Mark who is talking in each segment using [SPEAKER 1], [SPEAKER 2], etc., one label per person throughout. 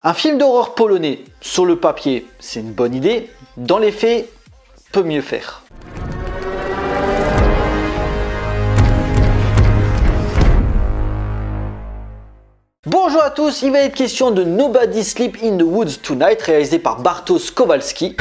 [SPEAKER 1] Un film d'horreur polonais, sur le papier, c'est une bonne idée, dans les faits, peut mieux faire. Bonjour à tous, il va être question de Nobody Sleep in the Woods Tonight, réalisé par Bartosz Kowalski.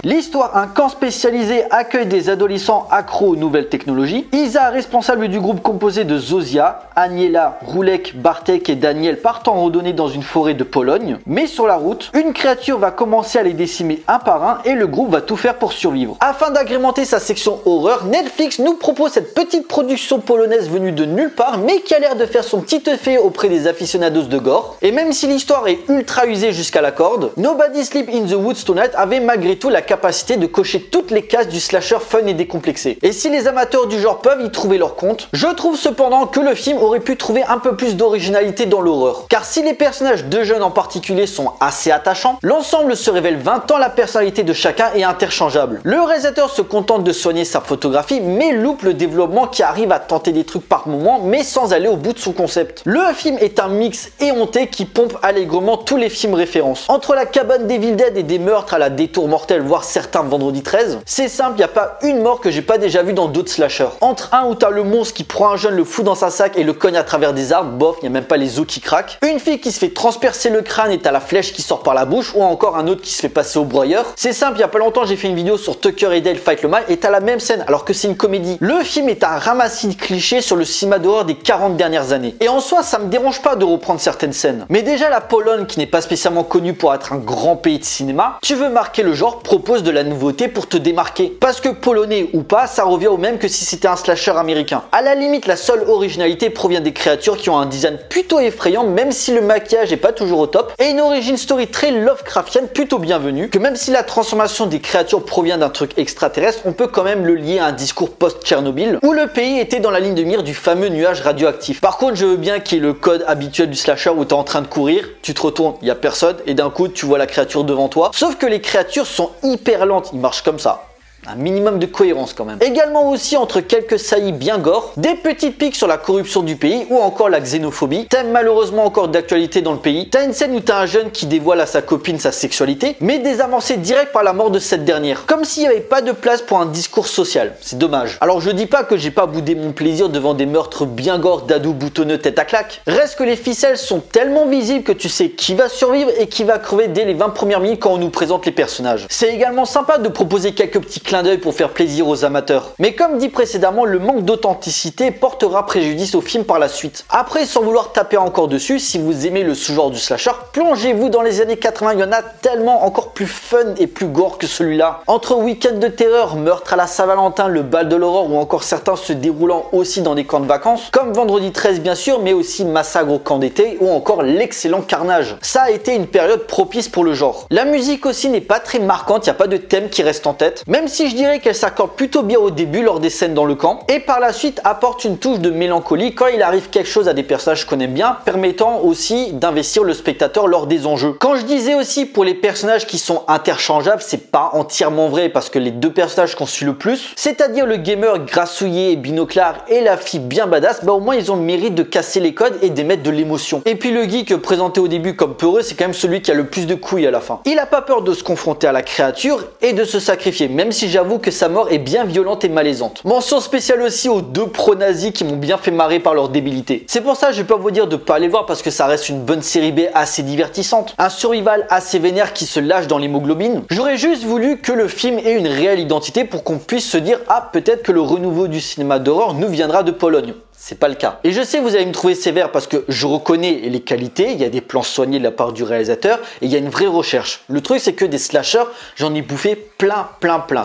[SPEAKER 1] L'histoire, un camp spécialisé accueille des adolescents accros aux nouvelles technologies. Isa, responsable du groupe composé de Zozia, Aniela, Roulek, Bartek et Daniel partent en randonnée dans une forêt de Pologne. Mais sur la route, une créature va commencer à les décimer un par un et le groupe va tout faire pour survivre. Afin d'agrémenter sa section horreur, Netflix nous propose cette petite production polonaise venue de nulle part mais qui a l'air de faire son petit effet auprès des aficionados de gore. Et même si l'histoire est ultra usée jusqu'à la corde, Nobody Sleep in the Woods Tonight avait malgré tout la capacité de cocher toutes les cases du slasher fun et décomplexé. Et si les amateurs du genre peuvent y trouver leur compte, je trouve cependant que le film aurait pu trouver un peu plus d'originalité dans l'horreur. Car si les personnages de jeunes en particulier sont assez attachants, l'ensemble se révèle 20 ans la personnalité de chacun est interchangeable. Le réalisateur se contente de soigner sa photographie mais loupe le développement qui arrive à tenter des trucs par moment mais sans aller au bout de son concept. Le film est un mix éhonté qui pompe allègrement tous les films références. Entre la cabane d'Evil Dead et des meurtres à la détour mortel voire certains vendredi 13, c'est simple, il n'y a pas une mort que j'ai pas déjà vu dans d'autres slashers. Entre un où t'as le monstre qui prend un jeune, le fout dans sa sac et le cogne à travers des arbres, bof, il n'y a même pas les os qui craquent. Une fille qui se fait transpercer le crâne et t'as la flèche qui sort par la bouche, ou encore un autre qui se fait passer au broyeur. C'est simple, il n'y a pas longtemps j'ai fait une vidéo sur Tucker et Dale Fight le Mal et t'as la même scène alors que c'est une comédie. Le film est un ramassis de clichés sur le cinéma d'horreur des 40 dernières années. Et en soi, ça me dérange pas de reprendre certaines scènes. Mais déjà la Pologne, qui n'est pas spécialement connue pour être un grand pays de cinéma, tu veux marquer le genre, propose de la nouveauté pour te démarquer. Parce que polonais ou pas, ça revient au même que si c'était un slasher américain. À la limite, la seule originalité provient des créatures qui ont un design plutôt effrayant, même si le maquillage est pas toujours au top, et une origin story très Lovecraftienne plutôt bienvenue, que même si la transformation des créatures provient d'un truc extraterrestre, on peut quand même le lier à un discours post-Tchernobyl, où le pays était dans la ligne de mire du fameux nuage radioactif. Par contre, je veux bien qu'il y ait le code habituel du slasher où t'es en train de courir, tu te retournes, il y a personne, et d'un coup, tu vois la créature devant toi. Sauf que les créatures sont hyper lentes, ils marchent comme ça. Un minimum de cohérence quand même. Également aussi entre quelques saillies bien gore, des petites piques sur la corruption du pays ou encore la xénophobie, thème malheureusement encore d'actualité dans le pays. T'as une scène où t'as un jeune qui dévoile à sa copine sa sexualité, mais désamorcée direct par la mort de cette dernière. Comme s'il n'y avait pas de place pour un discours social. C'est dommage. Alors je dis pas que j'ai pas boudé mon plaisir devant des meurtres bien gore d'ados boutonneux tête à claque. Reste que les ficelles sont tellement visibles que tu sais qui va survivre et qui va crever dès les 20 premières minutes quand on nous présente les personnages. C'est également sympa de proposer quelques petits clins d'œil pour faire plaisir aux amateurs. Mais comme dit précédemment, le manque d'authenticité portera préjudice au film par la suite. Après, sans vouloir taper encore dessus, si vous aimez le sous-genre du slasher, plongez-vous dans les années 80, il y en a tellement encore plus fun et plus gore que celui-là. Entre Week-end de terreur, meurtre à la Saint-Valentin, le bal de l'aurore ou encore certains se déroulant aussi dans des camps de vacances, comme Vendredi 13 bien sûr, mais aussi Massacre au camp d'été ou encore l'excellent Carnage. Ça a été une période propice pour le genre. La musique aussi n'est pas très marquante, il n'y a pas de thème qui reste en tête, même si je dirais qu'elle s'accorde plutôt bien au début lors des scènes dans le camp et par la suite apporte une touche de mélancolie quand il arrive quelque chose à des personnages qu'on aime bien, permettant aussi d'investir le spectateur lors des enjeux. Quand je disais aussi pour les personnages qui sont interchangeables, c'est pas entièrement vrai parce que les deux personnages qu'on suit le plus, c'est-à-dire le gamer grassouillé et binoclard et la fille bien badass, bah au moins ils ont le mérite de casser les codes et d'émettre de l'émotion. Et puis le geek présenté au début comme peureux, c'est quand même celui qui a le plus de couilles à la fin. Il a pas peur de se confronter à la créature et de se sacrifier, même si j'avoue que sa mort est bien violente et malaisante. Mention spéciale aussi aux deux pro-nazis qui m'ont bien fait marrer par leur débilité. C'est pour ça que je vais pas vous dire de pas aller voir parce que ça reste une bonne série B assez divertissante. Un survival assez vénère qui se lâche dans l'hémoglobine. J'aurais juste voulu que le film ait une réelle identité pour qu'on puisse se dire ah peut-être que le renouveau du cinéma d'horreur nous viendra de Pologne. C'est pas le cas. Et je sais vous allez me trouver sévère parce que je reconnais les qualités, il y a des plans soignés de la part du réalisateur et il y a une vraie recherche. Le truc c'est que des slashers, j'en ai bouffé plein,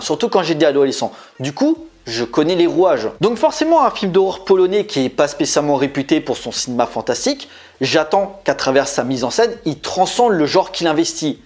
[SPEAKER 1] surtout quand j'étais adolescent. Du coup, je connais les rouages. Donc forcément un film d'horreur polonais qui est pas spécialement réputé pour son cinéma fantastique, j'attends qu'à travers sa mise en scène, il transcende le genre qu'il investit.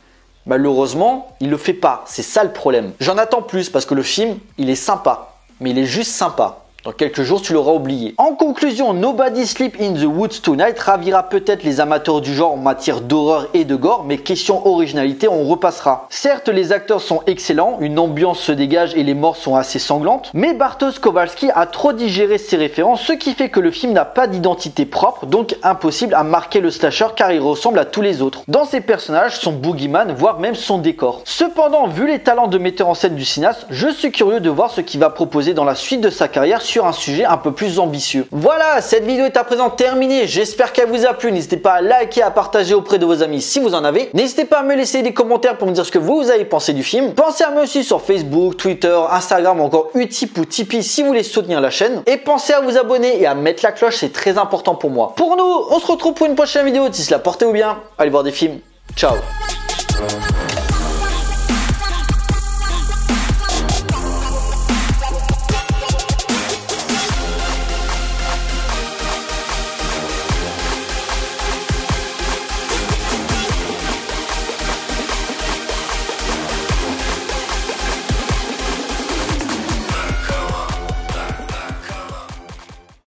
[SPEAKER 1] Malheureusement, il le fait pas, c'est ça le problème. J'en attends plus parce que le film, il est sympa, mais il est juste sympa. Dans quelques jours, tu l'auras oublié. En conclusion, Nobody Sleep in the Woods Tonight ravira peut-être les amateurs du genre en matière d'horreur et de gore, mais question originalité, on repassera. Certes, les acteurs sont excellents, une ambiance se dégage et les morts sont assez sanglantes, mais Bartosz Kowalski a trop digéré ses références, ce qui fait que le film n'a pas d'identité propre, donc impossible à marquer le slasher car il ressemble à tous les autres. Dans ses personnages, son boogeyman, voire même son décor. Cependant, vu les talents de metteur en scène du cinéaste, je suis curieux de voir ce qu'il va proposer dans la suite de sa carrière sur un sujet un peu plus ambitieux. Voilà, cette vidéo est à présent terminée, j'espère qu'elle vous a plu, n'hésitez pas à liker, à partager auprès de vos amis si vous en avez, n'hésitez pas à me laisser des commentaires pour me dire ce que vous avez pensé du film, pensez à me suivre sur Facebook, Twitter, Instagram ou encore Utip ou Tipeee si vous voulez soutenir la chaîne, et pensez à vous abonner et à mettre la cloche, c'est très important pour moi. Pour nous, on se retrouve pour une prochaine vidéo, d'ici là portez-vous bien, allez voir des films, ciao.